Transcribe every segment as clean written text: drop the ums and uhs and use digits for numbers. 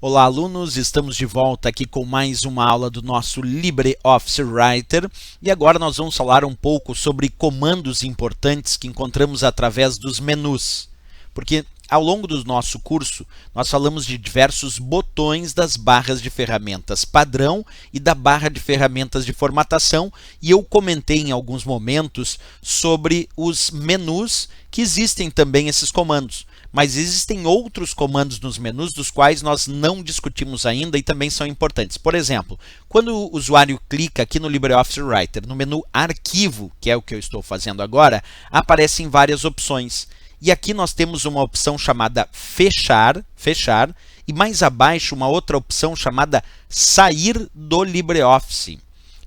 Olá, alunos! Estamos de volta aqui com mais uma aula do nosso LibreOffice Writer e agora nós vamos falar um pouco sobre comandos importantes que encontramos através dos menus, porque ao longo do nosso curso nós falamos de diversos botões das barras de ferramentas padrão e da barra de ferramentas de formatação e eu comentei em alguns momentos sobre os menus que existem também esses comandos. Mas existem outros comandos nos menus dos quais nós não discutimos ainda e também são importantes. Por exemplo, quando o usuário clica aqui no LibreOffice Writer, no menu Arquivo, que é o que eu estou fazendo agora, aparecem várias opções. E aqui nós temos uma opção chamada Fechar, e mais abaixo uma outra opção chamada Sair do LibreOffice.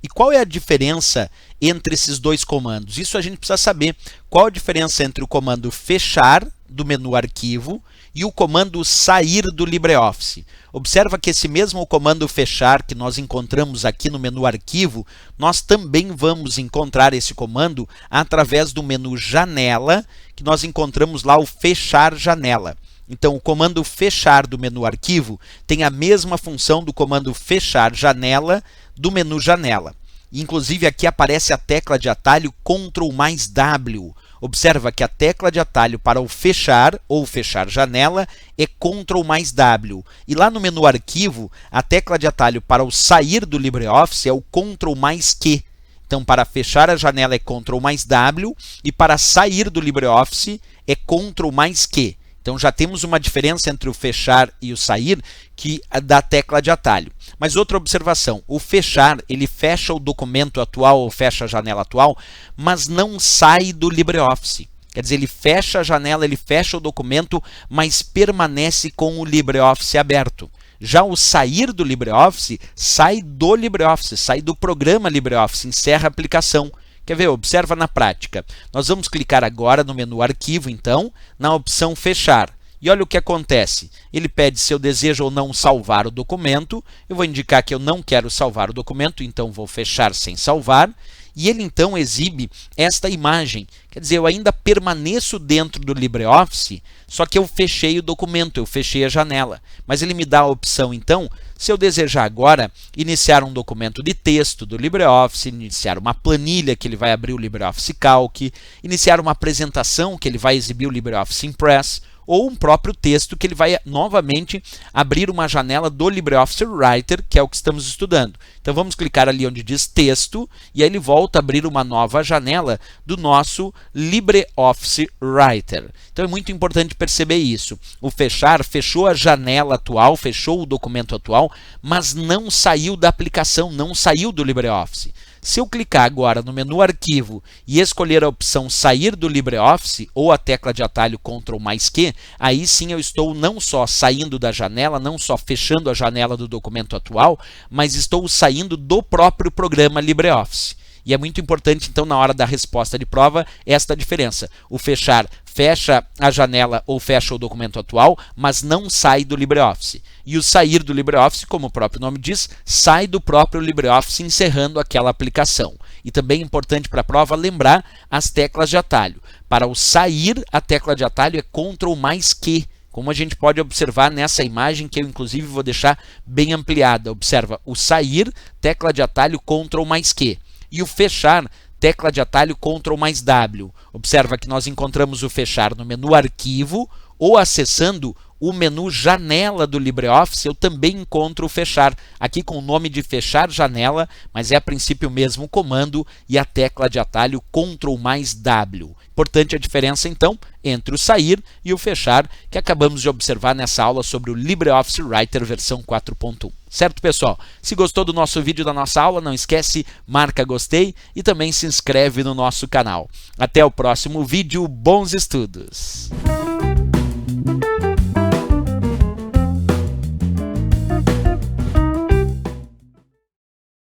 E qual é a diferença entre esses dois comandos? Isso a gente precisa saber. Qual a diferença entre o comando Fechar do menu Arquivo e o comando Sair do LibreOffice? Observa que esse mesmo comando Fechar que nós encontramos aqui no menu Arquivo, nós também vamos encontrar esse comando através do menu Janela, que nós encontramos lá o Fechar Janela. Então, o comando Fechar do menu Arquivo tem a mesma função do comando Fechar Janela do menu Janela. Inclusive, aqui aparece a tecla de atalho Ctrl+W. Observa que a tecla de atalho para o fechar ou fechar janela é Ctrl+W. E lá no menu Arquivo, a tecla de atalho para o sair do LibreOffice é o Ctrl+Q. Então, para fechar a janela é Ctrl+W e para sair do LibreOffice é Ctrl+Q. Então, já temos uma diferença entre o fechar e o sair que é da tecla de atalho. Mas outra observação, o fechar, ele fecha o documento atual ou fecha a janela atual, mas não sai do LibreOffice. Quer dizer, ele fecha a janela, ele fecha o documento, mas permanece com o LibreOffice aberto. Já o sair do LibreOffice, sai do LibreOffice, sai do programa LibreOffice, encerra a aplicação. Quer ver? Observa na prática. Nós vamos clicar agora no menu Arquivo, então, na opção Fechar. E olha o que acontece. Ele pede se eu desejo ou não salvar o documento. Eu vou indicar que eu não quero salvar o documento, então vou fechar sem salvar. E ele então exibe esta imagem. Quer dizer, eu ainda permaneço dentro do LibreOffice, só que eu fechei o documento, eu fechei a janela. Mas ele me dá a opção, então, se eu desejar agora iniciar um documento de texto do LibreOffice, iniciar uma planilha que ele vai abrir o LibreOffice Calc, iniciar uma apresentação que ele vai exibir o LibreOffice Impress, ou um próprio texto que ele vai novamente abrir uma janela do LibreOffice Writer, que é o que estamos estudando. Então vamos clicar ali onde diz texto e aí ele volta a abrir uma nova janela do nosso LibreOffice Writer. Então é muito importante perceber isso. O fechar fechou a janela atual, fechou o documento atual, mas não saiu da aplicação, não saiu do LibreOffice. Se eu clicar agora no menu Arquivo e escolher a opção Sair do LibreOffice ou a tecla de atalho Ctrl+Q, aí sim eu estou não só saindo da janela, não só fechando a janela do documento atual, mas estou saindo do próprio programa LibreOffice. E é muito importante, então, na hora da resposta de prova, esta diferença. O fechar fecha a janela ou fecha o documento atual, mas não sai do LibreOffice. E o sair do LibreOffice, como o próprio nome diz, sai do próprio LibreOffice encerrando aquela aplicação. E também é importante para a prova lembrar as teclas de atalho. Para o sair, a tecla de atalho é Ctrl+Q. Como a gente pode observar nessa imagem, que eu inclusive vou deixar bem ampliada. Observa, o sair, tecla de atalho Ctrl+Q. E o fechar, tecla de atalho Ctrl+W. Observa que nós encontramos o fechar no menu Arquivo ou acessando o menu Janela do LibreOffice, eu também encontro o fechar, aqui com o nome de Fechar Janela, mas é a princípio o mesmo comando e a tecla de atalho Ctrl+W. Importante a diferença, então, entre o sair e o fechar, que acabamos de observar nessa aula sobre o LibreOffice Writer versão 4.1. Certo, pessoal? Se gostou do nosso vídeo, da nossa aula, não esquece, marca gostei e também se inscreve no nosso canal. Até o próximo vídeo, bons estudos!